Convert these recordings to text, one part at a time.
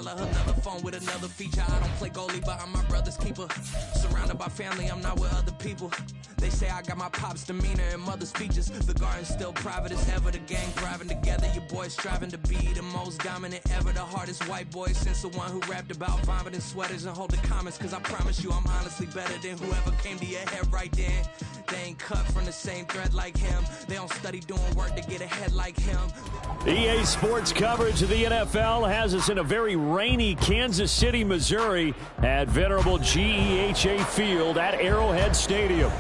holler, another phone with another feature. I don't play goalie, but I'm my brother's keeper. Surrounded by family, I'm not with other people. They say I got my pop's demeanor and mother's features. The garden's still private as ever. The gang thriving together. Your boys striving to be the most dominant ever. The hardest white boy since the one who rapped about vomiting sweaters and hold the comments. Cause I promise you I'm honestly better than whoever came to your head right then. They ain't cut from the same thread like him. They don't study doing work to get ahead like him. EA Sports coverage of the NFL has us in a very rainy Kansas City, Missouri at venerable GEHA Field at Arrowhead Stadium.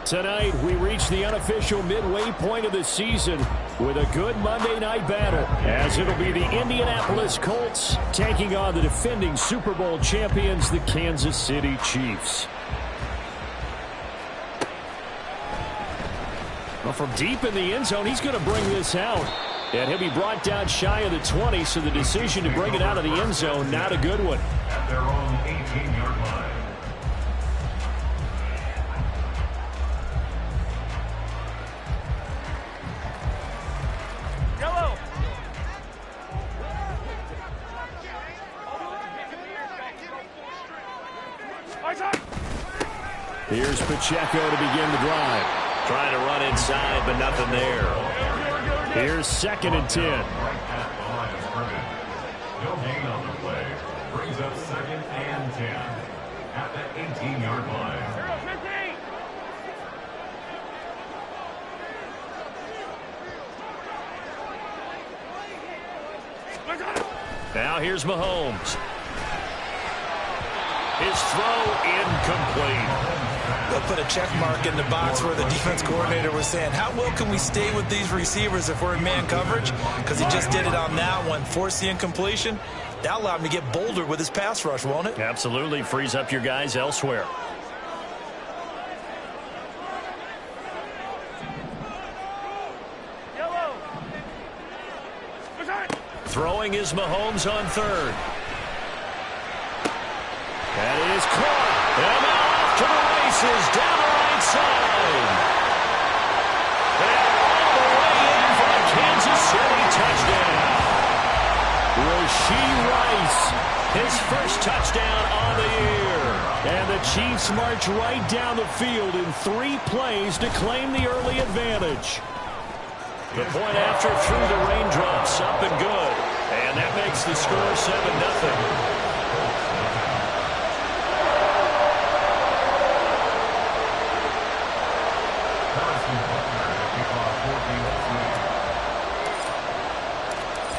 Tonight, we reach the unofficial midway point of the season with a good Monday night battle, as it'll be the Indianapolis Colts taking on the defending Super Bowl champions, the Kansas City Chiefs. Well, from deep in the end zone, he's going to bring this out. And he'll be brought down shy of the 20, so the decision to bring it out of the end zone, not a good one. At their own 18-yard line. Here's Pacheco to begin the drive. Trying to run inside, but nothing there. Here's 2nd and 10. No gain on the play. Brings up 2nd and 10 at the 18-yard line. Now here's Mahomes. His throw incomplete. They'll put a check mark in the box where the defense coordinator was saying, how well can we stay with these receivers if we're in man coverage? Because he just did it on that one, forced the incompletion. That allowed him to get bolder with his pass rush, won't it? Absolutely. Frees up your guys elsewhere. Throwing is Mahomes on 3rd. That is caught. And now off to the races down the right side. And all the way in for a Kansas City touchdown. Rashee Rice, his first touchdown on the year. And the Chiefs march right down the field in 3 plays to claim the early advantage. The point after through the raindrops, up and good. And that makes the score 7-0.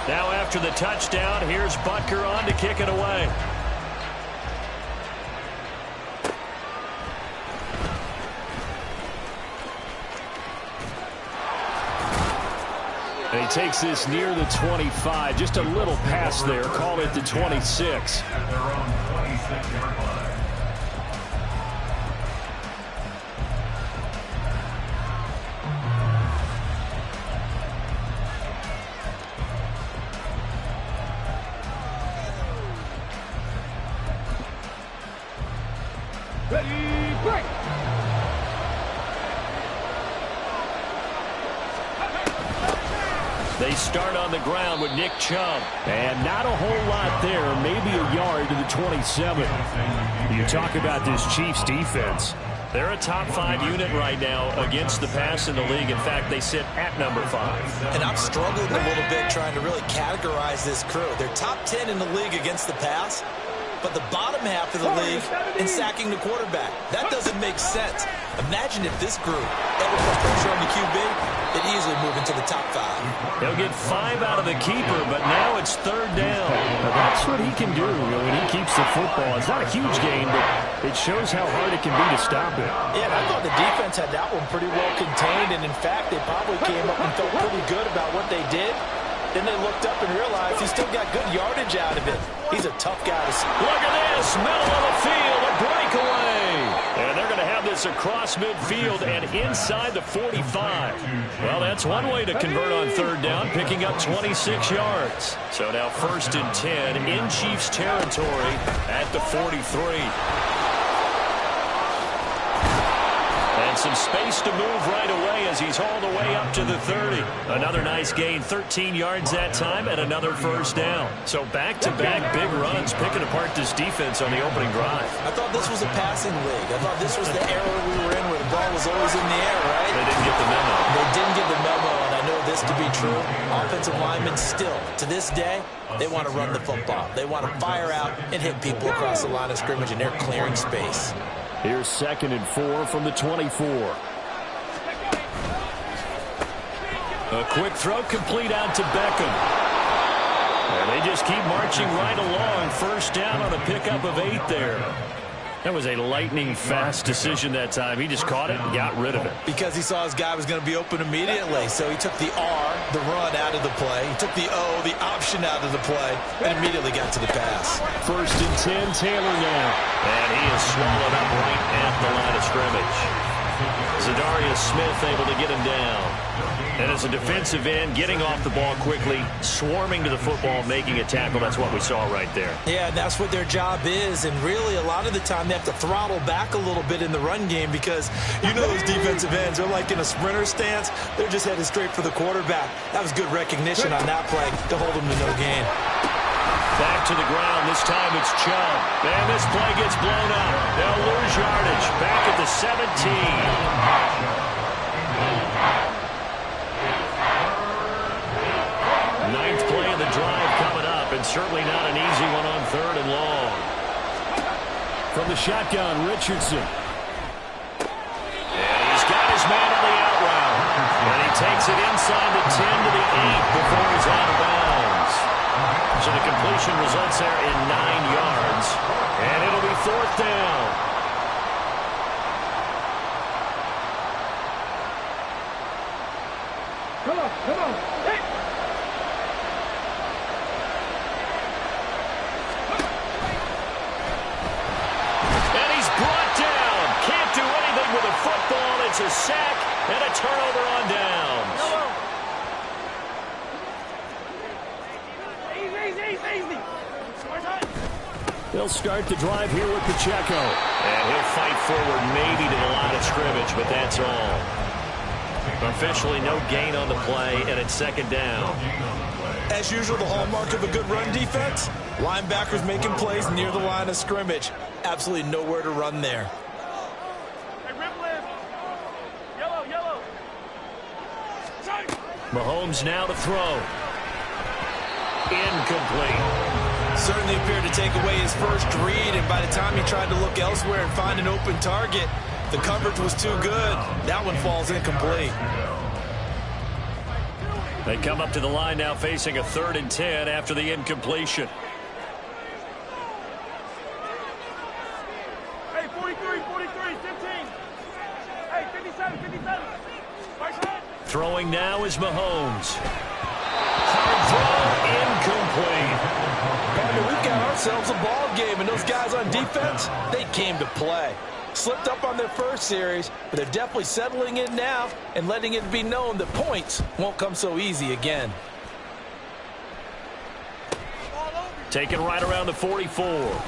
Now after the touchdown, here's Butker on to kick it away. And he takes this near the 25, just a little past there, call it the 26. At their own 26-yard line. Ready, break! They start on the ground with Nick Chubb. And not a whole lot there, maybe a yard to the 27. You talk about this Chiefs defense. They're a top 5 unit right now against the pass in the league. In fact, they sit at number 5. And I'm struggling a little bit trying to really categorize this crew. They're top 10 in the league against the pass, but the bottom half of the league in sacking the quarterback. That doesn't make sense. Imagine if this group ever put pressure on the QB, they'd easily move into the top 5. They'll get 5 out of the keeper, but now it's 3rd down. Now that's what he can do when he keeps the football. It's not a huge gain, but it shows how hard it can be to stop it. Yeah, and I thought the defense had that one pretty well contained, and in fact, they probably came up and felt pretty good about what they did. Then they looked up and realized he still got good yardage out of it. He's a tough guy to see. Look at this, middle of the field, a breakaway. And they're going to have this across midfield and inside the 45. Well, that's one way to convert on 3rd down, picking up 26 yards. So now 1st and 10 in Chiefs territory at the 43. And some space to move right away as he's hauled away up to the 30. Another nice gain, 13 yards that time, and another first down. So back-to-back big runs, picking apart this defense on the opening drive. I thought this was a passing league. I thought this was the era we were in where the ball was always in the air, right? They didn't get the memo. They didn't get the memo, and I know this to be true. Offensive linemen still, to this day, they want to run the football. They want to fire out and hit people across the line of scrimmage, and they're clearing space. Here's 2nd and 4 from the 24. A quick throw complete out to Beckham. And they just keep marching right along. First down on a pickup of 8 there. That was a lightning-fast decision that time. He just caught it and got rid of it. Because he saw his guy was going to be open immediately. So he took the R, the run, out of the play. He took the O, the option, out of the play, and immediately got to the pass. 1st and 10, Taylor now. And he is swallowed up right at the line of scrimmage. Zadarius Smith able to get him down. And as a defensive end, getting off the ball quickly, swarming to the football, making a tackle. That's what we saw right there. Yeah, and that's what their job is. And really, a lot of the time, they have to throttle back a little bit in the run game because you know those defensive ends, they're like in a sprinter stance. They're just headed straight for the quarterback. That was good recognition on that play to hold him to no gain. Back to the ground. This time it's Chubb. And this play gets blown up. They'll lose yardage. Back at the 17. Ninth play of the drive coming up, and certainly not an easy one on 3rd and long. From the shotgun, Richardson. And he's got his man on the out route. And he takes it inside the 10 to the 8 before he's out of bounds. So the completion results there in 9 yards. And it'll be 4th down. Come on. Hey. And he's brought down. Can't do anything with a football. It's a sack and a turnover on downs. Easy. They'll start the drive here with Pacheco. And he'll fight forward maybe to the line of scrimmage, but that's all. Officially no gain on the play, and it's 2nd down. As usual, the hallmark of a good run defense, linebackers making plays near the line of scrimmage. Absolutely nowhere to run there. Hey, Ripley. Yellow. Mahomes now to throw. Incomplete. Certainly appeared to take away his first read, and by the time he tried to look elsewhere and find an open target, the coverage was too good. That one falls incomplete. They come up to the line now facing a 3rd and 10 after the incompletion. Hey, 43, 15. Hey, 57. Throwing now is Mahomes. Hard throw, incomplete. Partner, we've got ourselves a ball game, and those guys on defense, they came to play. Slipped up on their first series, but they're definitely settling in now and letting it be known that points won't come so easy again. Taken right around the 44.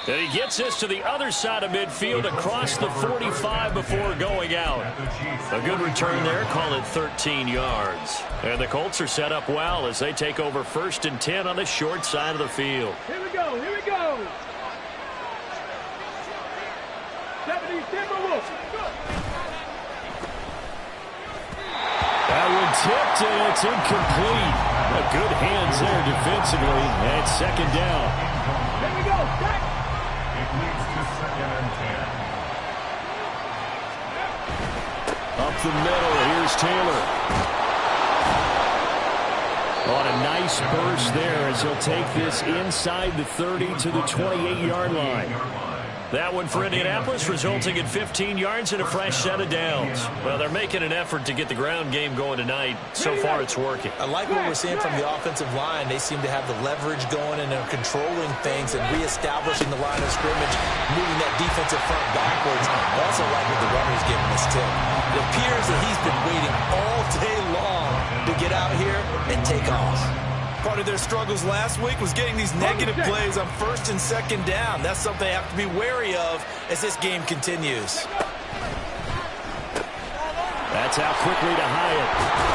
And he gets this to the other side of midfield across the 45 before going out. A good return there, call it 13 yards. And the Colts are set up well as they take over 1st and 10 on the short side of the field. Here we go. That one tipped, and it's incomplete. A good hands there defensively, and 2nd down. Here we go. It leads to 2nd and 10. Up the middle, here's Taylor. On a nice burst there as he'll take this inside the 30 to the 28-yard line. That one for Indianapolis, resulting in 15 yards and a fresh set of downs. Well, they're making an effort to get the ground game going tonight. So far, it's working. I like what we're seeing from the offensive line. They seem to have the leverage going, and they're controlling things and reestablishing the line of scrimmage, moving that defensive front backwards. I also like what the runner's giving us, tip. It appears that he's been waiting all day long to get out here and take off. Part of their struggles last week was getting these negative plays on first and second down. That's something they have to be wary of as this game continues. That's out quickly to Hyatt.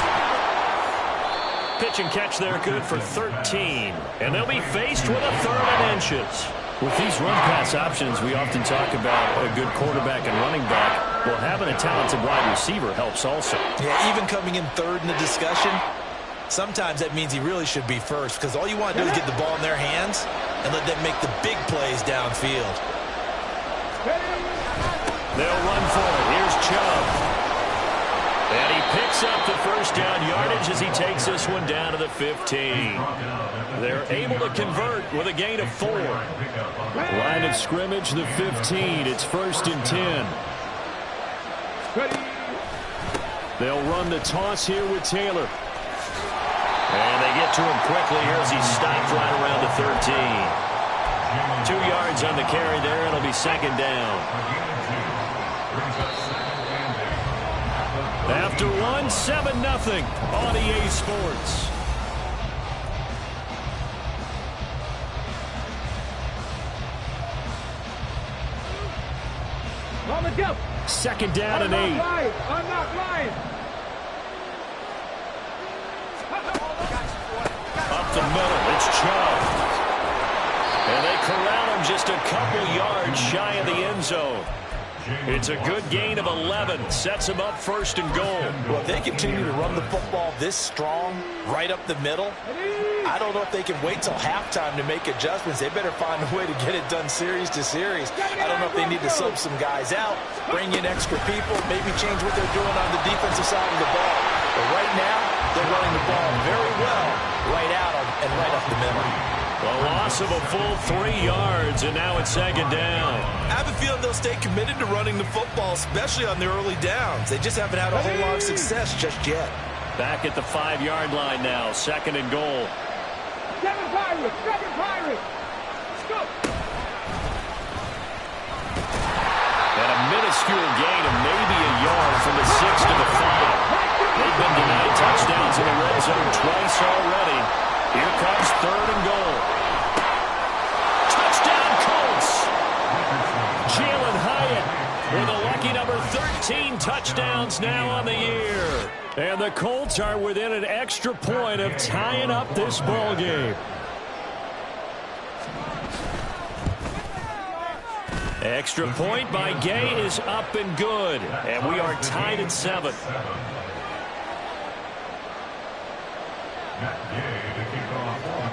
Pitch and catch there, good for 13. And they'll be faced with a 3rd and inches. With these run-pass options, we often talk about a good quarterback and running back. Well, having a talented wide receiver helps also. Yeah, even coming in 3rd in the discussion, sometimes that means he really should be first, because all you want to do is get the ball in their hands and let them make the big plays downfield. They'll run for it. Here's Chubb. And he picks up the first down yardage as he takes this one down to the 15. They're able to convert with a gain of 4. Line of scrimmage, the 15. It's 1st and 10. They'll run the toss here with Taylor. And they get to him quickly here as he stopped right around the 13. 2 yards on the carry there. It'll be 2nd down. After 1, 7-0 on EA Sports. Second down and 8. I'm not lying. Up the middle, it's Chubb. And they corral him just a couple yards shy of the end zone. It's a good gain of 11. Sets him up 1st and goal. Well, if they continue to run the football this strong, right up the middle, I don't know if they can wait till halftime to make adjustments. They better find a way to get it done series to series. I don't know if they need to sub some guys out, bring in extra people, maybe change what they're doing on the defensive side of the ball. But right now, they're running the ball very well right out and right up the middle. A loss of a full 3 yards, and now it's 2nd down. I have a feeling they'll stay committed to running the football, especially on their early downs. They just haven't had a whole lot of success just yet. Back at the 5-yard line now, 2nd and goal. 7 Pirates! 7 Pirates! Go! And a minuscule gain of maybe a yard from the 6 to the 5. They've been denied touchdowns in the red zone twice already. Here comes 3rd and goal. Touchdown, Colts! Jalen Hyatt with a lucky number 13 touchdowns now on the year. And the Colts are within an extra point of tying up this ball game. Extra point by Gay is up and good. And we are tied at 7.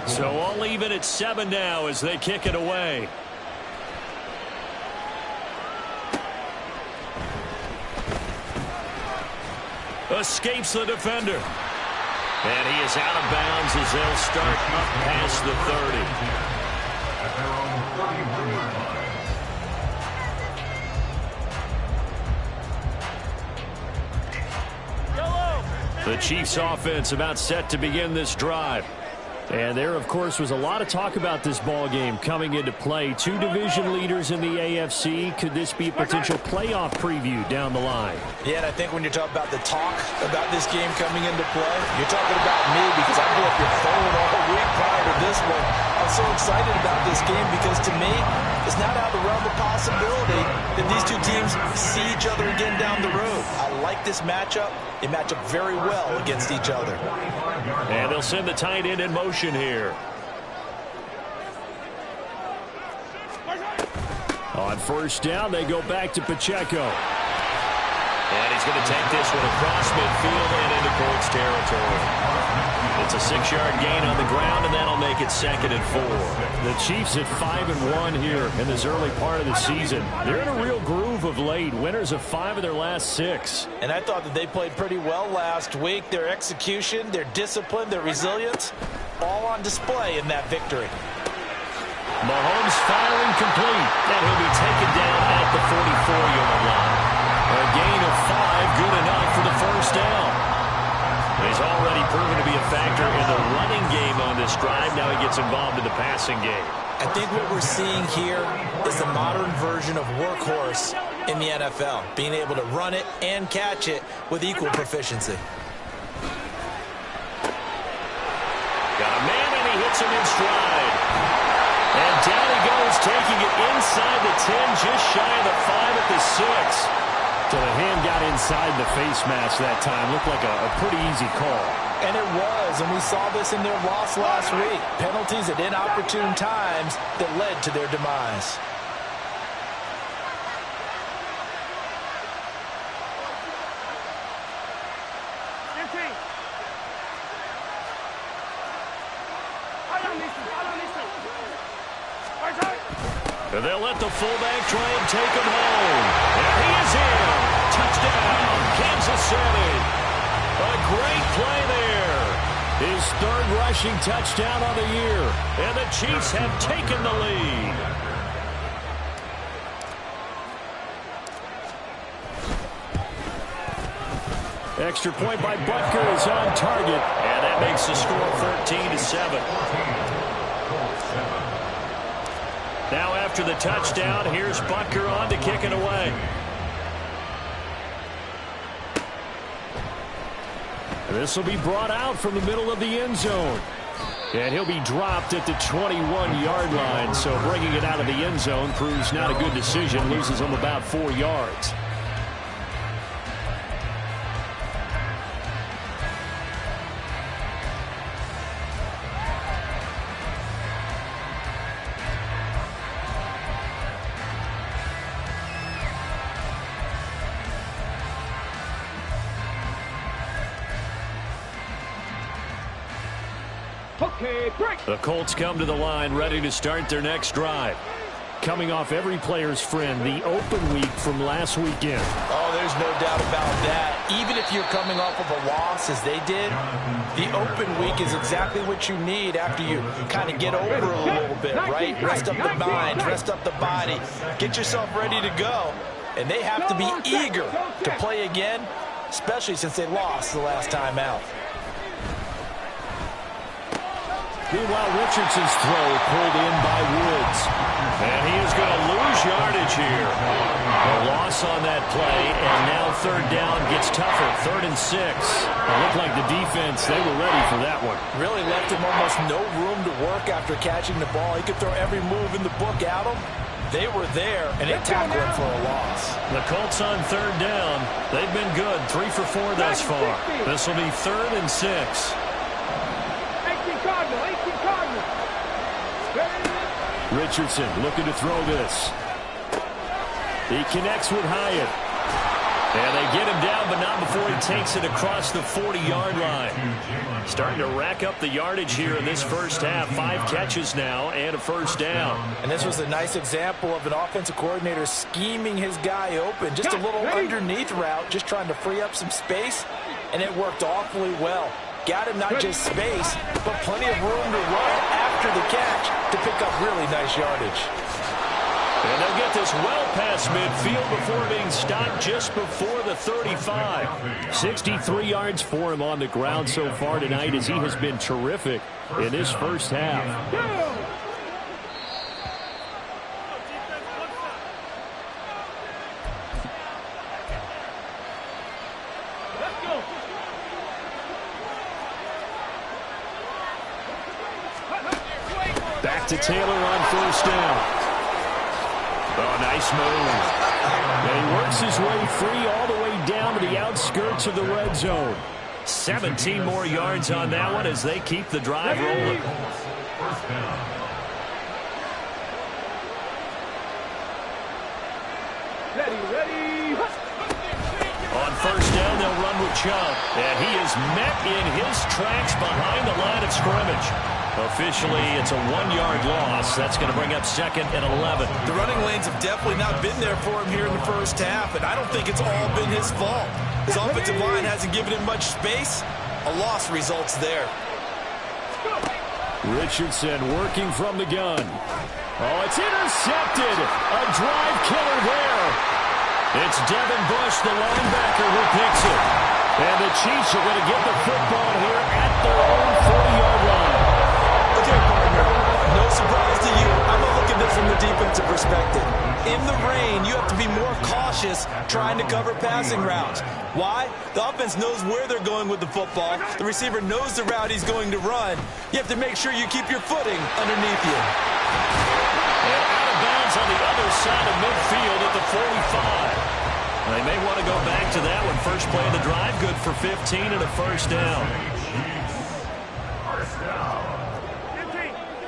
So all even at 7 now as they kick it away. Escapes the defender. And he is out of bounds as they'll start up past the 30. The Chiefs offense about set to begin this drive. And there, of course, was a lot of talk about this ball game coming into play. 2 division leaders in the AFC. Could this be a potential playoff preview down the line? Yeah, and I think when you're talking about the talk about this game coming into play, you're talking about me because I've been up here phone all week prior to this one. I'm so excited about this game because to me, it's not out of the realm of possibility that these 2 teams see each other again down the road. I like this matchup. They match up very well against each other. And they'll send the tight end in motion here. On 1st down, they go back to Pacheco. And he's going to take this one across midfield and into Colts territory. It's a 6-yard gain on the ground, and that'll make it 2nd and 4. The Chiefs at 5-1 here in this early part of the season. They're in a real groove of late. Winners of 5 of their last 6. And I thought that they played pretty well last week. Their execution, their discipline, their resilience, all on display in that victory. Mahomes firing complete, and he'll be taken down at the 44-yard line. A gain of 5, good enough for the 1st down. He's already proven to be a factor in the running game on this drive. Now he gets involved in the passing game. I think what we're seeing here is the modern version of workhorse in the NFL, being able to run it and catch it with equal proficiency. Got a man puts him in stride. And down he goes, taking it inside the 10, just shy of the 5 at the 6. So the hand got inside the face mask that time. Looked like a pretty easy call. And it was, and we saw this in their loss last week. Penalties at inopportune times that led to their demise. And they'll let the fullback try and take him home. And he is in. Touchdown, Kansas City. A great play there. His third rushing touchdown on the year. And the Chiefs have taken the lead. Extra point by Butker is on target. And that makes the score 13-7. Now after the touchdown, here's Butker on to kick it away. This will be brought out from the middle of the end zone. And he'll be dropped at the 21-yard line. So bringing it out of the end zone proves not a good decision. Loses him about 4 yards. The Colts come to the line ready to start their next drive. Coming off every player's friend, the open week from last weekend. Oh, there's no doubt about that. Even if you're coming off of a loss as they did, the open week is exactly what you need after you kind of get over a little bit, right? Rest up the mind, rest up the body, get yourself ready to go. And they have to be eager to play again, especially since they lost the last time out. Meanwhile, Richardson's throw pulled in by Woods. And he is going to lose yardage here. A loss on that play, and now third down gets tougher. 3rd and 6. It looked like the defense, they were ready for that one. Really left him almost no room to work after catching the ball. He could throw every move in the book at him. They were there, and they tackled him for a loss. The Colts on 3rd down. They've been good. 3 for 4 thus far. This will be 3rd and 6. Richardson looking to throw this. He connects with Hyatt. And they get him down, but not before he takes it across the 40-yard line. Starting to rack up the yardage here in this first half. 5 catches now and a first down. And this was a nice example of an offensive coordinator scheming his guy open. Just a little underneath route, just trying to free up some space, and it worked awfully well. Got him not just space, but plenty of room to run after the catch to pick up really nice yardage. And they'll get this well past midfield before being stopped just before the 35. 63 yards for him on the ground so far tonight as he has been terrific in this first half. Back to Taylor on first down. Oh, nice move. And he works his way free all the way down to the outskirts of the red zone. 17 more yards on that one as they keep the drive rolling. On first down, they'll run with Chubb. And he is met in his tracks behind the line of scrimmage. Officially, it's a 1-yard loss. That's going to bring up 2nd and 11. The running lanes have definitely not been there for him here in the first half, and I don't think it's all been his fault. His offensive line hasn't given him much space. A loss results there. Richardson working from the gun. Oh, it's intercepted. A drive killer there. It's Devin Bush, the linebacker, who picks it. And the Chiefs are going to get the football here at their own 40-yard line. Okay, partner, no surprise to you. I'm going to look at this from the defensive perspective. In the rain, you have to be more cautious trying to cover passing routes. Why? The offense knows where they're going with the football. The receiver knows the route he's going to run. You have to make sure you keep your footing underneath you. And out of bounds on the other side of midfield at the 45. They may want to go back to that one. First play of the drive, good for 15 and a first down. First down.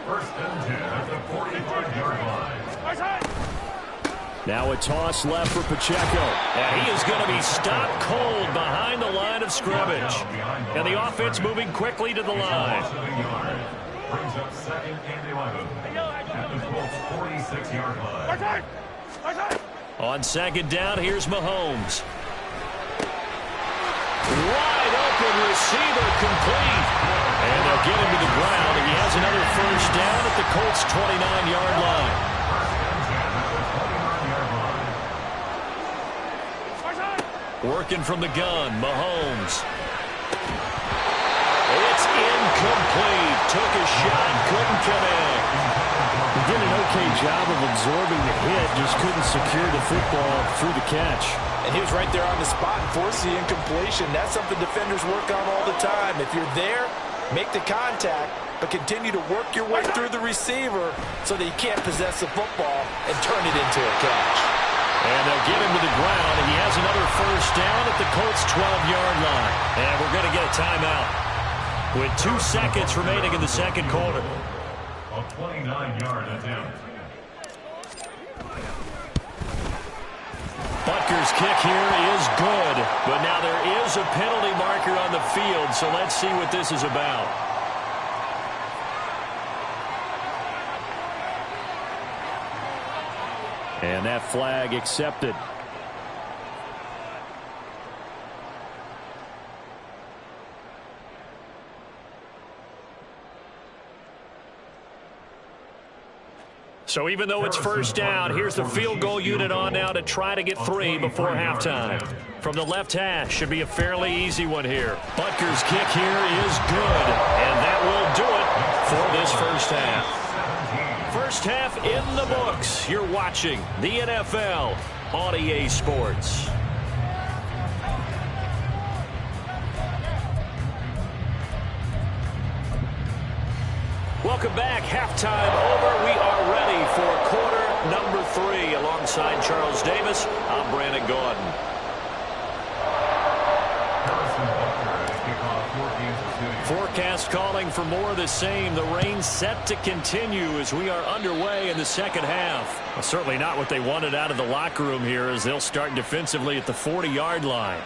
1st and 10 at the 45-yard line. Now a toss left for Pacheco. And he is going to be stopped cold behind the line of scrimmage. And the offense moving quickly to the line. Brings up 2nd and 11 at the Colts' 46-yard line. On 2nd down, here's Mahomes. Wide open receiver complete. And they'll get him to the ground, and he has another first down at the Colts' 29-yard line. Working from the gun, Mahomes. It's incomplete. Took a shot, couldn't connect. He did an okay job of absorbing the hit, just couldn't secure the football through the catch. And he was right there on the spot and forced the incompletion. That's something defenders work on all the time. If you're there, make the contact, but continue to work your way through the receiver so that you can't possess the football and turn it into a catch. And they'll get him to the ground, and he has another first down at the Colts' 12-yard line. And we're going to get a timeout with 2 seconds remaining in the second quarter. A 29-yard attempt. Butker's kick here is good, but now there is a penalty marker on the field, so let's see what this is about. And that flag accepted. So even though it's first down, here's the field goal unit on now to try to get 3 before halftime. From the left hash, should be a fairly easy one here. Butker's kick here is good, and that will do it for this first half. First half in the books. You're watching the NFL on EA Sports. Welcome back. Halftime over. We are ready for quarter number 3. Alongside Charles Davis, I'm Brandon Gordon. Forecast calling for more of the same. The rain set to continue as we are underway in the second half. Well, certainly not what they wanted out of the locker room here as they'll start defensively at the 40-yard line.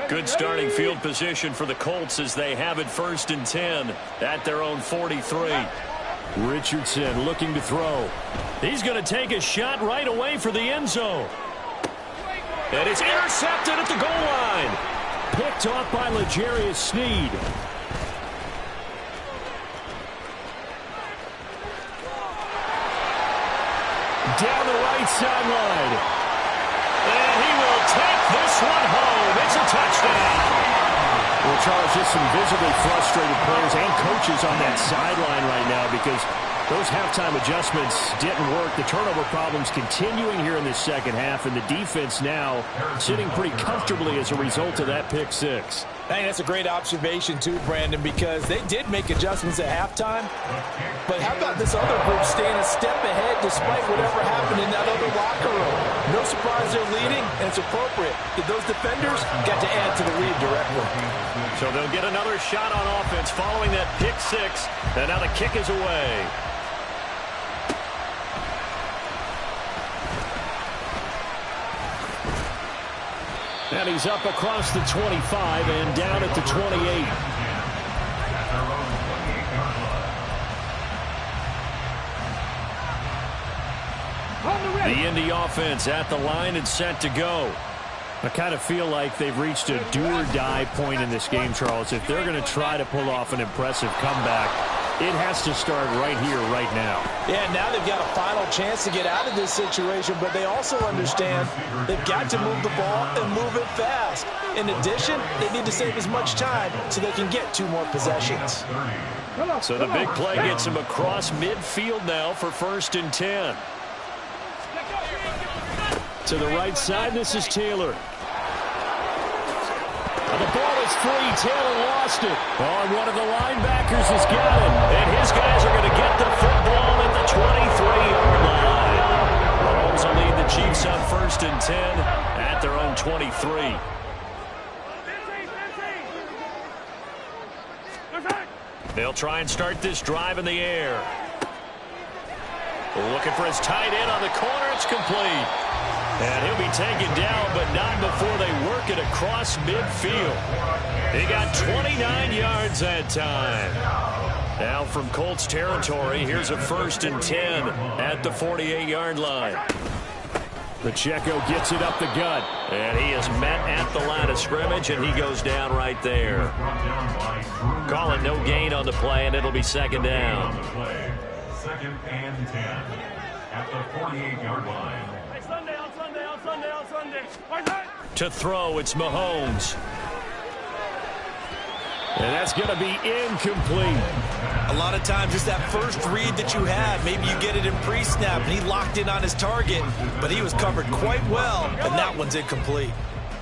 Good starting field position for the Colts as they have it 1st and 10 at their own 43. Richardson looking to throw. He's going to take a shot right away for the end zone. And it's intercepted at the goal line. Picked off by L'Jarius Sneed. Down the right sideline. And he will take this one home. It's a touchdown. Well, Charles, just some visibly frustrated players and coaches on that sideline right now because those halftime adjustments didn't work. The turnover problems continuing here in this second half, and the defense now sitting pretty comfortably as a result of that pick 6. I think that's a great observation, too, Brandon, because they did make adjustments at halftime. But how about this other group staying a step ahead despite whatever happened in that other locker room? No surprise they're leading, and it's appropriate that those defenders got to add to the lead directly. So they'll get another shot on offense following that pick 6, and now the kick is away. And he's up across the 25 and down at the 28. The Indy offense at the line and set to go. I kind of feel like they've reached a do-or-die point in this game, Charles. If they're going to try to pull off an impressive comeback, it has to start right here, right now. Yeah, now they've got a final chance to get out of this situation, but they also understand they've got to move the ball and move it fast. In addition, they need to save as much time so they can get 2 more possessions. So the big play gets him across midfield now for 1st and 10. To the right side, this is Taylor. The ball is free. Taylor lost it. Oh, and one of the linebackers has got it. And his guys are going to get the football at the 23-yard line. Mahomes will lead the Chiefs up 1st and 10 at their own 23. They'll try and start this drive in the air. Looking for his tight end on the corner. It's complete. And he'll be taken down, but not before they work it across midfield. He got 29 yards that time. Now from Colts territory, here's a 1st and 10 at the 48-yard line. Pacheco gets it up the gut. And he is met at the line of scrimmage, and he goes down right there. Call it no gain on the play, and it'll be 2nd down. 2nd and 10 at the 48-yard line. To throw, it's Mahomes. And that's going to be incomplete. A lot of times it's that first read that you had. Maybe you get it in pre-snap, and he locked in on his target, but he was covered quite well, and that one's incomplete.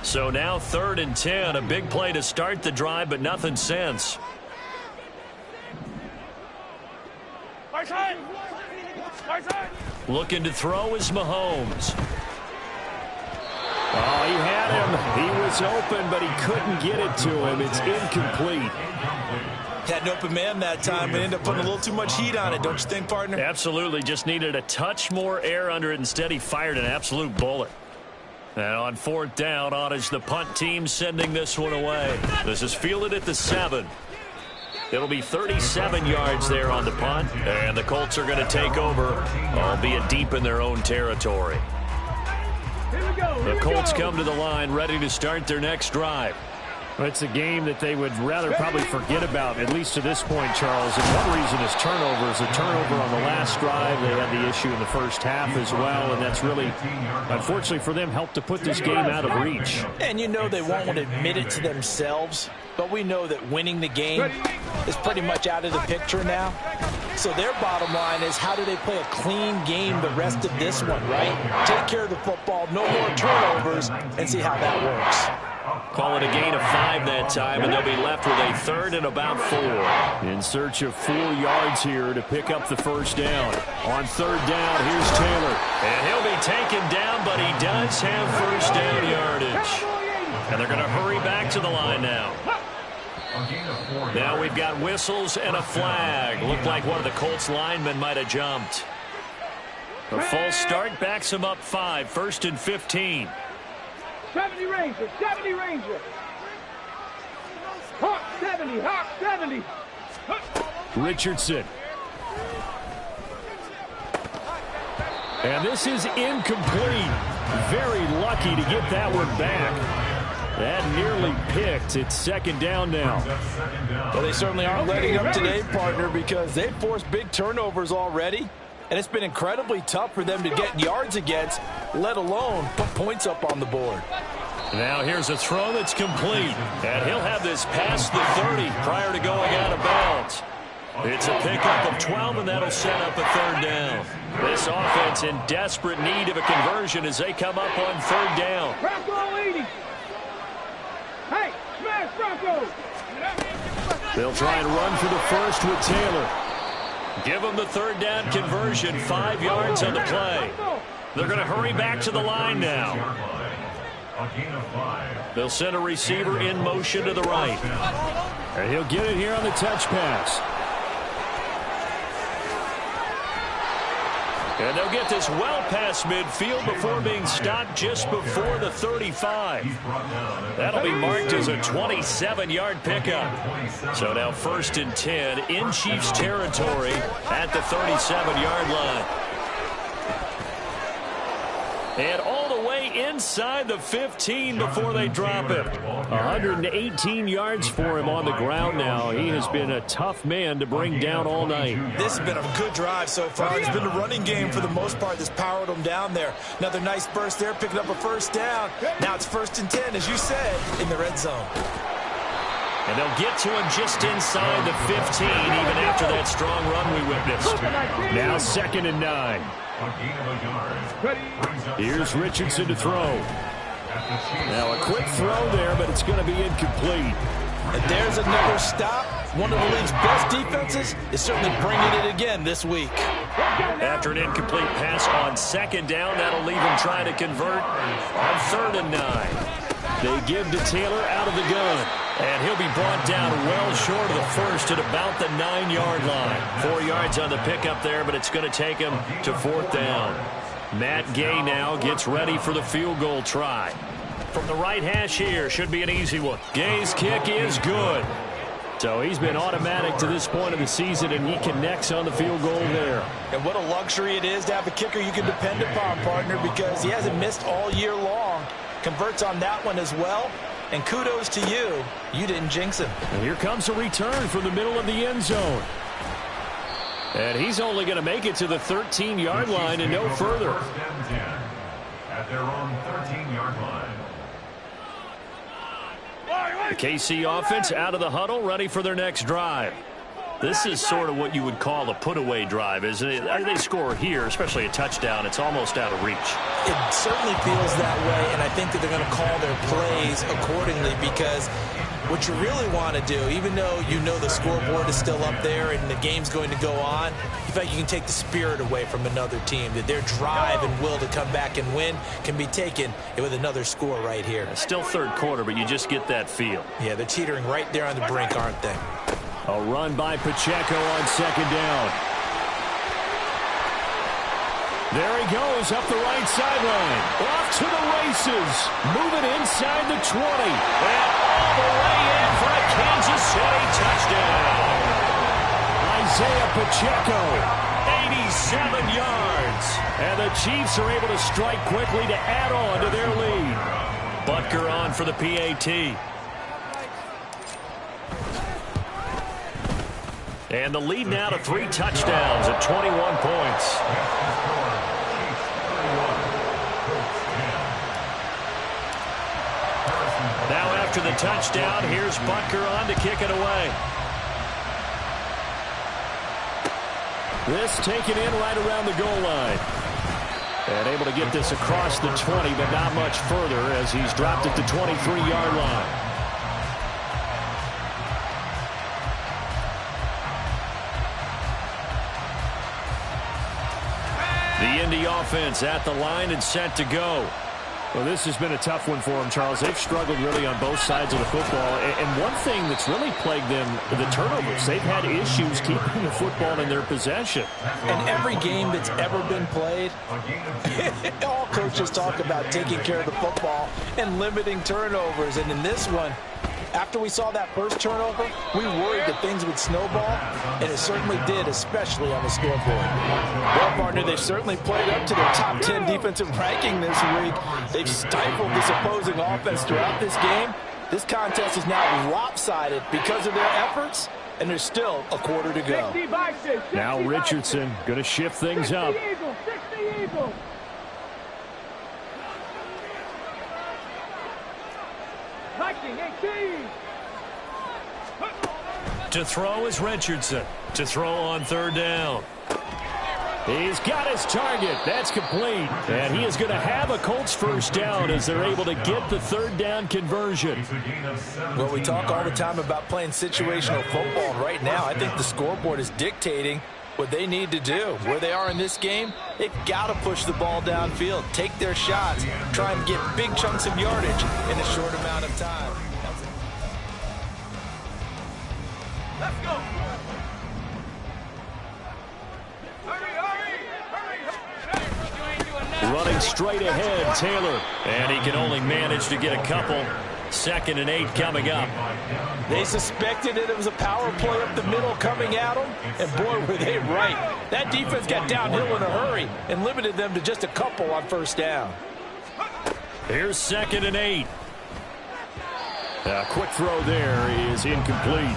So now 3rd and 10, a big play to start the drive, but nothing since. Looking to throw is Mahomes. Oh, he had him. He was open, but he couldn't get it to him. It's incomplete. Had an open man that time, but ended up putting a little too much heat on it, don't you think, partner? Absolutely. Just needed a touch more air under it. Instead, he fired an absolute bullet. And on 4th down, on is the punt team sending this one away. This is fielded at the 7. It'll be 37 yards there on the punt, and the Colts are going to take over, albeit deep in their own territory. The Colts come to the line ready to start their next drive. Well, it's a game that they would rather probably forget about, at least to this point, Charles. And one reason is turnovers. A turnover on the last drive. They had the issue in the first half as well, and that's really, unfortunately for them, helped to put this game out of reach. And you know they won't want to admit it to themselves, but we know that winning the game is pretty much out of the picture now. So their bottom line is, how do they play a clean game the rest of this one, right? Take care of the football, no more turnovers, and see how that works. Call it a gain of 5 that time, and they'll be left with a 3rd and about 4. In search of 4 yards here to pick up the 1st down. On 3rd down, here's Taylor. And he'll be taken down, but he does have 1st down yardage. And they're going to hurry back to the line now. Now we've got whistles and a flag. Looked like one of the Colts linemen might have jumped. A false start backs him up 5, 1st and 15. 70 Ranger, 70 Ranger. Hawk 70, Hawk 70. Richardson. And this is incomplete. Very lucky to get that one back. That nearly picked. It's 2nd down now. Well, they certainly aren't letting up today, partner, because they've forced big turnovers already. And it's been incredibly tough for them to get yards against, let alone put points up on the board. Now here's a throw that's complete. And he'll have this past the 30 prior to going out of bounds. It's a pickup of 12, and that'll set up a 3rd down. This offense in desperate need of a conversion as they come up on 3rd down. Bronco 80. Hey, smash Bronco. They'll try and run for the 1st with Taylor. Give them the 3rd down conversion, 5 yards on the play. They're going to hurry back to the line now. They'll send a receiver in motion to the right. And he'll get it here on the touch pass. And they'll get this well past midfield before being stopped just before the 35. That'll be marked as a 27-yard pickup. So now 1st and 10 in Chiefs territory at the 37-yard line. And all the way inside the 15 before they drop it. 118 yards for him on the ground now. He has been a tough man to bring down all night. This has been a good drive so far. It's been a running game for the most part that's powered them down there. Another nice burst there, picking up a 1st down. Now it's 1st and 10, as you said, in the red zone. And they'll get to him just inside the 15, even after that strong run we witnessed. Now 2nd and 9. Here's Richardson to throw. Now a quick throw there, but it's going to be incomplete. And there's another stop. One of the league's best defenses is certainly bringing it again this week. After an incomplete pass on second down, that'll leave him trying to convert on 3rd and 9. They give to Taylor out of the gun. And he'll be brought down well short of the first at about the 9-yard line. 4 yards on the pickup there, but it's going to take him to 4th down. Matt Gay now gets ready for the field goal try. From the right hash here, should be an easy one. Gay's kick is good. So he's been automatic to this point of the season, and he connects on the field goal there. And what a luxury it is to have a kicker you can depend upon, partner, because he hasn't missed all year long. Converts on that one as well. And kudos to you. You didn't jinx him. And here comes a return from the middle of the end zone. And he's only going to make it to the 13-yard line and no further. At their own 13-yard line. The KC offense out of the huddle, ready for their next drive. This is sort of what you would call a put-away drive, isn't it? They score here, especially a touchdown. It's almost out of reach. It certainly feels that way, and I think that they're going to call their plays accordingly, because what you really want to do, even though you know the scoreboard is still up there and the game's going to go on, you feel like you can take the spirit away from another team, that their drive and will to come back and win can be taken with another score right here. Still 3rd quarter, but you just get that feel. Yeah, they're teetering right there on the brink, aren't they? A run by Pacheco on 2nd down. There he goes up the right sideline. Off to the races. Moving inside the 20. And all the way in for a Kansas City touchdown. Isaiah Pacheco. 87 yards. And the Chiefs are able to strike quickly to add on to their lead. Butker on for the PAT. And the lead now to 3 touchdowns at 21 points. Now after the touchdown, here's Butker on to kick it away. This taken in right around the goal line. And able to get this across the 20, but not much further as he's dropped at the 23-yard line. The Indy offense at the line and set to go. Well, this has been a tough one for them, Charles. They've struggled really on both sides of the football. And one thing that's really plagued them, the turnovers. They've had issues keeping the football in their possession. And every game that's ever been played, all coaches talk about taking care of the football and limiting turnovers. And in this one, after we saw that first turnover, we worried that things would snowball, and it certainly did, especially on the scoreboard. Well, partner, they've certainly played up to their top 10 defensive ranking this week. They've stifled this opposing offense throughout this game. This contest is now lopsided because of their efforts, and there's still a quarter to go. Now Richardson going to shift things up. To throw is Richardson. To throw on 3rd down. He's got his target. That's complete. And he is going to have a Colts first down as they're able to get the 3rd down conversion. Well, we talk all the time about playing situational football. And right now, I think the scoreboard is dictating what they need to do. Where they are in this game, they've got to push the ball downfield, take their shots, try and get big chunks of yardage in a short amount of time. Let's go. Running straight ahead, Taylor. And he can only manage to get a couple. 2nd and 8 coming up. They suspected that it was a power play up the middle coming at them, and boy, were they right. That defense got downhill in a hurry and limited them to just a couple on 1st down. Here's 2nd and 8. A quick throw there is incomplete.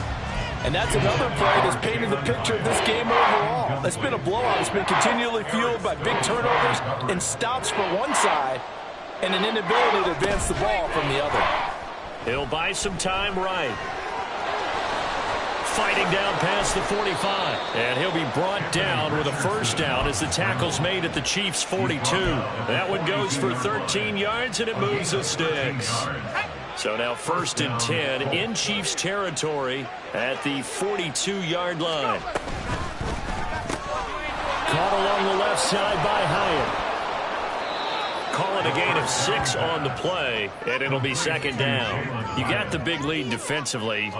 And that's another play that's painted the picture of this game overall. It's been a blowout. It's been continually fueled by big turnovers and stops for one side and an inability to advance the ball from the other. He'll buy some time right. fighting down past the 45. And he'll be brought down with a first down as the tackle's made at the Chiefs' 42. That one goes for 13 yards, and it moves the sticks. So now 1st and 10 in Chiefs territory at the 42-yard line. Caught along the left side by Hyatt. Call it a gain of 6 on the play, and it'll be 2nd down. You got the big lead defensively,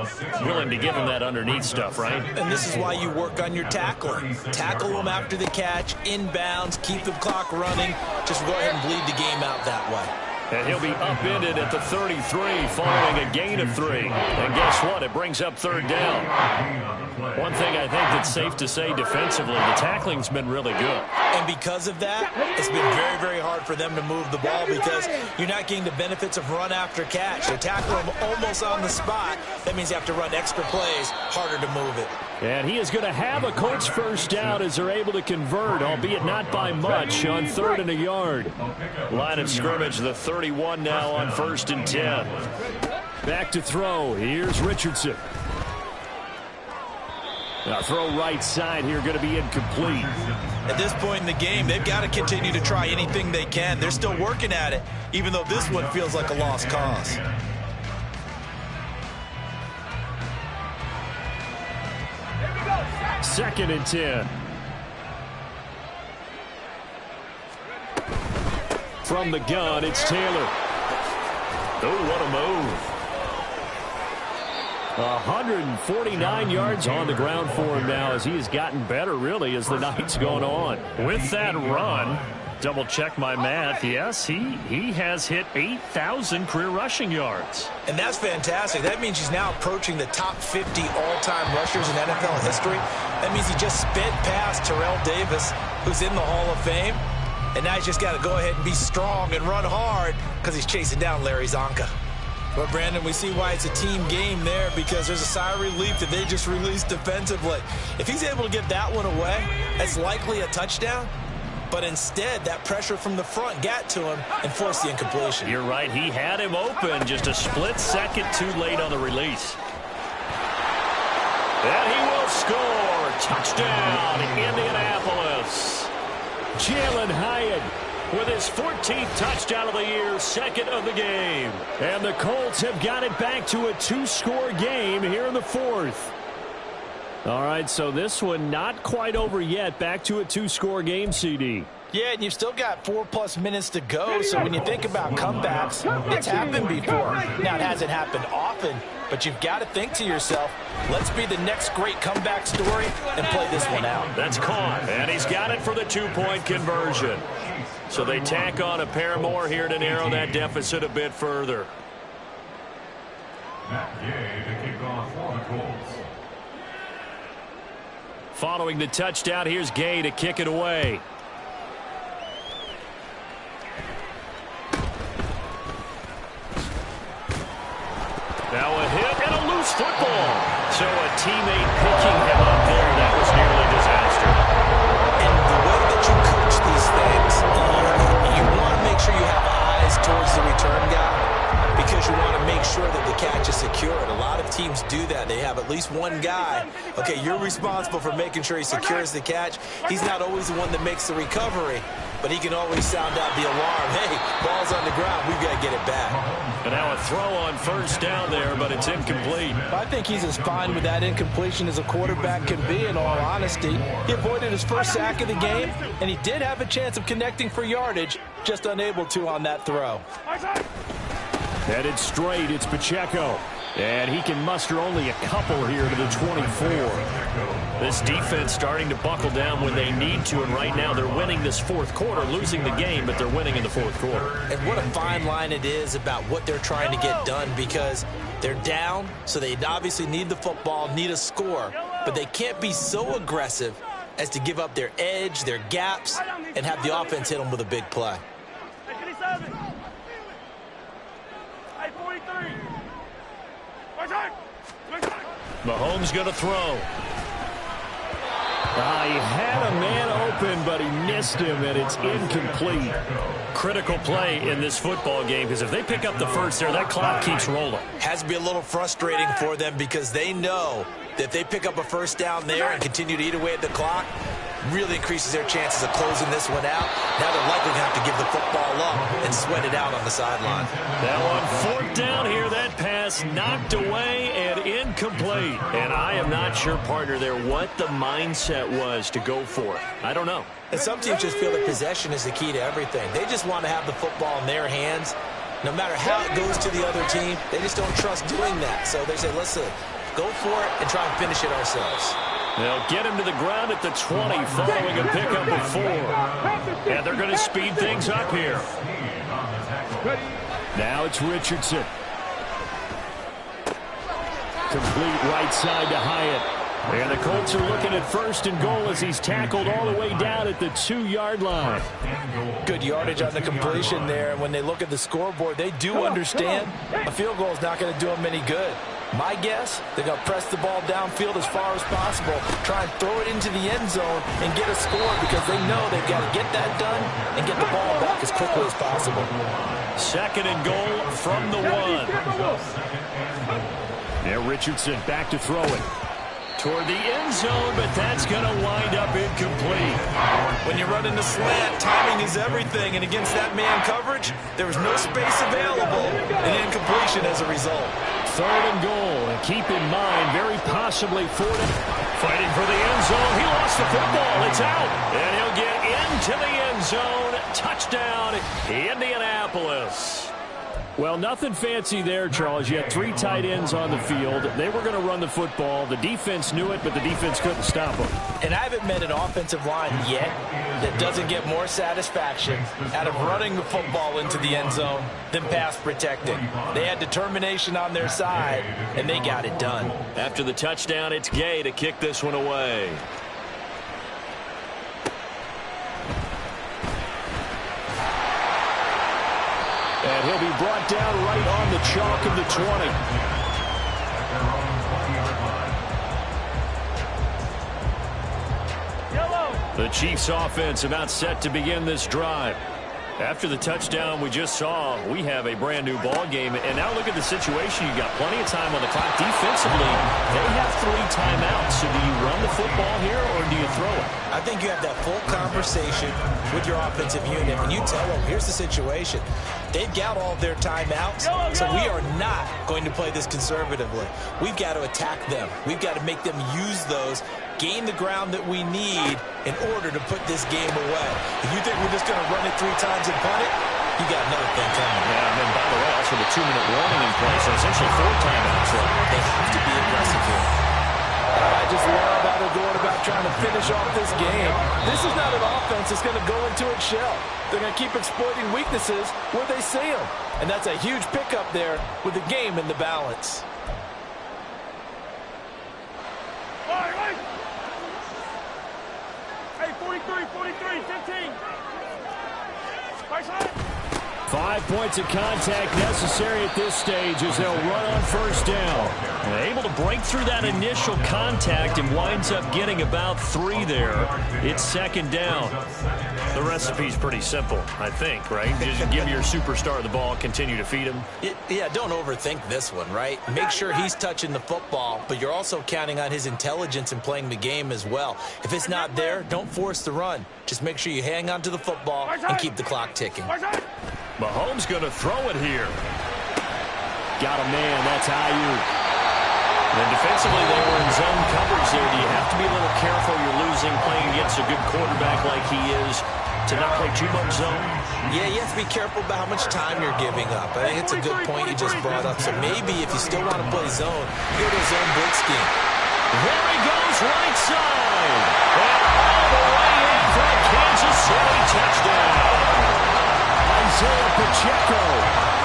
willing to give them that underneath stuff, right? And this is why you work on your tackling. Tackle them after the catch, inbounds, keep the clock running. Just go ahead and bleed the game out that way. And he'll be upended at the 33 following a gain of 3. And guess what? It brings up 3rd down. One thing I think that's safe to say defensively, the tackling's been really good. And because of that, it's been very, very hard for them to move the ball because you're not getting the benefits of run after catch. They tackle them almost on the spot. That means you have to run extra plays, harder to move it. And he is going to have a Colts first down as they're able to convert, albeit not by much, on 3rd and a yard. Line of scrimmage, the 31 now on 1st and 10. Back to throw. Here's Richardson. Now throw right side here, going to be incomplete. At this point in the game, they've got to continue to try anything they can. They're still working at it, even though this one feels like a lost cause. Second and 10. From the gun, it's Taylor. Oh, what a move. 149 yards on the ground for him now as he has gotten better, really, as the night's going on. With that run, double check my math, yes, he has hit 8,000 career rushing yards. And that's fantastic. That means he's now approaching the top 50 all-time rushers in NFL history. That means he just sped past Terrell Davis, who's in the Hall of Fame. And now he's just got to go ahead and be strong and run hard because he's chasing down Larry Zonka. But, Brandon, we see why it's a team game there because there's a sigh of relief that they just released defensively. If he's able to get that one away, that's likely a touchdown. But instead, that pressure from the front got to him and forced the incompletion. You're right. He had him open just a split second too late on the release. And he will score. Touchdown, Indianapolis. Jalen Hyatt with his 14th touchdown of the year, 2nd of the game. And the Colts have got it back to a 2-score game here in the 4th. All right, so this one not quite over yet. Back to a 2-score game, CD. Yeah, and you've still got 4+ minutes to go, so when you think about comebacks, it's happened before. Now, it hasn't happened often, but you've got to think to yourself, let's be the next great comeback story and play this one out. That's caught, and he's got it for the 2-point conversion. So they tack on a pair more here to narrow that deficit a bit further. Matt Gay to kick off for the Colts. Following the touchdown, here's Gay to kick it away. Now a hit and a loose football. So a teammate picking him up there. That was nearly disaster. And the way that you coach these things, you want to make sure you have eyes towards the return guy because you want to make sure that the catch is secured. A lot of teams do that. They have at least one guy. Okay, you're responsible for making sure he secures the catch. He's not always the one that makes the recovery, but he can always sound out the alarm. Hey, ball's on the ground. We've got to get it back. And now a throw on first down there, but it's incomplete. I think he's as fine with that incompletion as a quarterback can be, in all honesty. He avoided his first sack of the game, and he did have a chance of connecting for yardage, just unable to on that throw. Headed straight, it's Pacheco. And he can muster only a couple here to the 24. This defense starting to buckle down when they need to, and right now they're winning this 4th quarter, losing the game, but they're winning in the 4th quarter. And what a fine line it is about what they're trying to get done because they're down, so they obviously need the football, need a score, but they can't be so aggressive as to give up their edge, their gaps, and have the offense hit them with a big play. Mahomes going to throw. He had a man open, but he missed him, and it's incomplete. Critical play in this football game, because if they pick up the first there, that clock keeps rolling. Has to be a little frustrating for them because they know that if they pick up a first down there and continue to eat away at the clock, really increases their chances of closing this one out. Now they're likely going to have to give the football up and sweat it out on the sideline. That one fourth down here. That pass knocked away and incomplete. And I am not sure, partner, there what the mindset was to go for it. I don't know. And some teams just feel that possession is the key to everything. They just want to have the football in their hands. No matter how it goes to the other team, they just don't trust doing that. So they say, listen, go for it and try and finish it ourselves. They'll get him to the ground at the 20 following a pickup of 4. And they're going to speed things up here. Now it's Richardson. Complete right side to Hyatt. And the Colts are looking at first and goal as he's tackled all the way down at the 2-yard line. Good yardage on the completion there. And when they look at the scoreboard, they do understand a field goal is not going to do them any good. My guess, they're going to press the ball downfield as far as possible, try and throw it into the end zone and get a score because they know they've got to get that done and get the ball back as quickly as possible. Second and goal from the 1. Now Richardson back to throw it. Toward the end zone, but that's going to wind up incomplete. When you run in the slant, timing is everything, and against that man coverage, there was no space available, and incompletion as a result. Third and goal, and keep in mind, very possibly fourth. Fighting for the end zone. He lost the football. It's out, and he'll get into the end zone. Touchdown, Indianapolis. Well, nothing fancy there, Charles. You had 3 tight ends on the field. They were going to run the football. The defense knew it, but the defense couldn't stop them. And I haven't met an offensive line yet that doesn't get more satisfaction out of running the football into the end zone than pass protecting. They had determination on their side, and they got it done. After the touchdown, it's Gay to kick this one away. And he'll be brought down right on the chalk of the 20. The Chiefs offense about set to begin this drive. After the touchdown we just saw, we have a brand new ball game. And now look at the situation. You got plenty of time on the clock. Defensively, they have 3 timeouts. So do you run the football here or do you throw it? I think you have that full conversation with your offensive unit, and you tell them, here's the situation. They've got all of their timeouts, so we are not going to play this conservatively. We've got to attack them. We've got to make them use those, gain the ground that we need in order to put this game away. If you think we're just going to run it 3 times and punt it, you got another thing coming. Yeah, and then by the way, also the 2-minute warning in place, so essentially 4 timeouts. So they have to be aggressive here. I just love how they're going about trying to finish off this game. This is not an offense that's going to go into its shell. They're going to keep exploiting weaknesses where they see them. And that's a huge pickup there with the game in the balance. Hey, 43, 15. 5 points of contact necessary at this stage as they'll run on first down. And able to break through that initial contact and winds up getting about 3 there. It's second down. The recipe's pretty simple, I think, right? Just give your superstar the ball, continue to feed him. Yeah, don't overthink this one, right? Make sure he's touching the football, but you're also counting on his intelligence in playing the game as well. If it's not there, don't force the run. Just make sure you hang on to the football and keep the clock ticking. Mahomes going to throw it here. Got a man, that's Ayuk. And defensively, they were in zone coverage there. Do you have to be a little careful? You're losing playing against a good quarterback like he is to not play too much zone? Yeah, you have to be careful about how much time you're giving up. I think it's a good point you just brought up. So maybe if you still want to play zone, go to a zone blitz scheme. There he goes, right side. And all the way in for a Kansas City touchdown. Isaiah Pacheco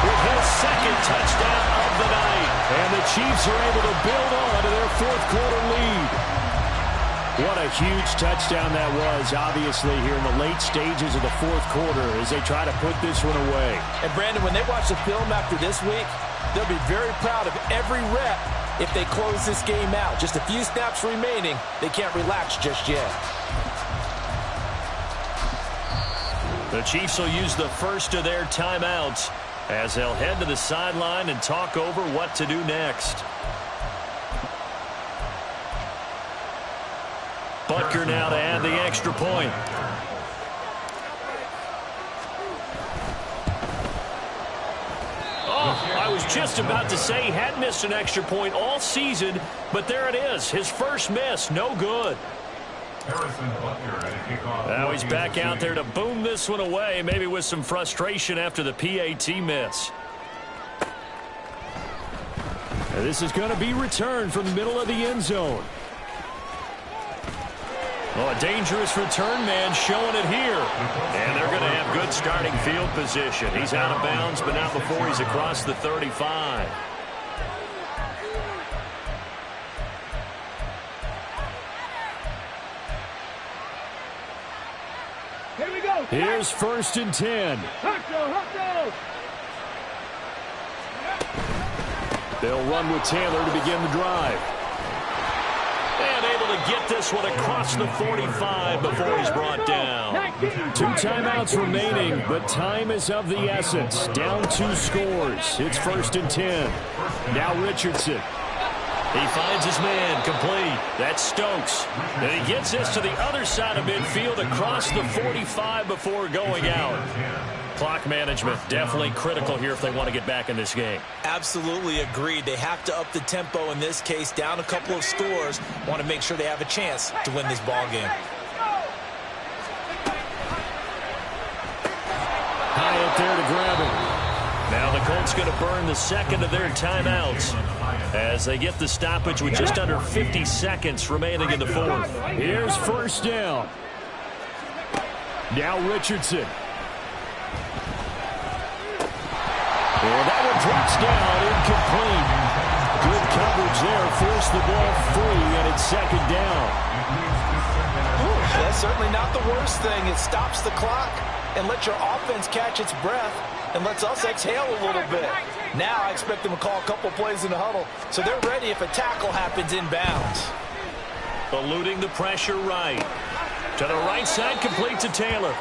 with his second touchdown of the night. And the Chiefs are able to build on to their 4th quarter lead. What a huge touchdown that was, obviously, here in the late stages of the 4th quarter as they try to put this one away. And, Brandon, when they watch the film after this week, they'll be very proud of every rep if they close this game out. Just a few snaps remaining. They can't relax just yet. The Chiefs will use the first of their timeouts as they'll head to the sideline and talk over what to do next. Butker now to add the extra point. Oh, I was just about to say he had missed an extra point all season, but there it is. His first miss, no good. Now he's back out there to boom this one away, maybe with some frustration after the PAT miss. And this is going to be returned from the middle of the end zone. Well, a dangerous return man showing it here. And they're going to have good starting field position. He's out of bounds, but not before he's across the 35. Here we go. Here's 1st and 10. Hustle. They'll run with Taylor to begin the drive. And able to get this one across the 45 before he's brought down. 2 timeouts remaining, but time is of the essence. Down 2 scores. It's 1st and 10. Now Richardson. He finds his man complete. That's Stokes. And he gets this to the other side of midfield across the 45 before going out. Clock management definitely critical here if they want to get back in this game. Absolutely agreed. They have to up the tempo in this case, down a couple of scores. Want to make sure they have a chance to win this ball game. Hyatt there to grab it. Now the Colts going to burn the second of their timeouts as they get the stoppage with just under 50 seconds remaining in the fourth. Here's 1st down. Now Richardson. And that one drops down, incomplete. Good coverage there, forced the ball free, and it's 2nd down. That's certainly not the worst thing. It stops the clock and lets your offense catch its breath and lets us exhale a little bit. Now I expect them to call a couple plays in the huddle, so they're ready if a tackle happens inbounds. Eluding the pressure right. To the right side, complete to Taylor.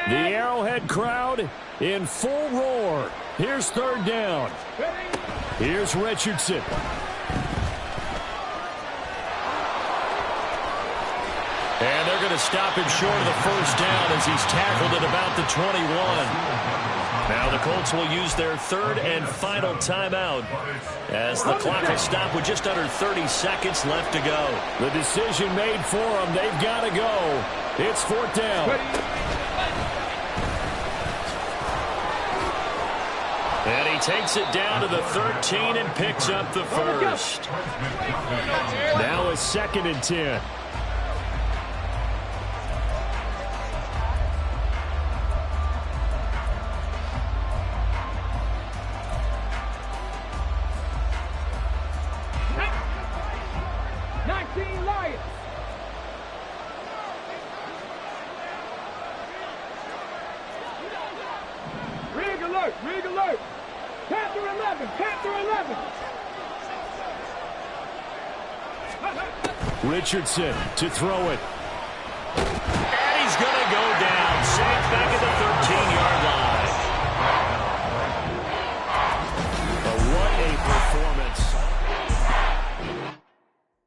The Arrowhead crowd in full roar. Here's 3rd down. Here's Richardson. And they're going to stop him short of the 1st down as he's tackled at about the 21. Now the Colts will use their 3rd and final timeout as the clock will stop with just under 30 seconds left to go. The decision made for them. They've got to go. It's 4th down. And he takes it down to the 13 and picks up the 1st. Now it's 2nd and 10. Rig alert. Panther 11. Richardson to throw it. And he's going to go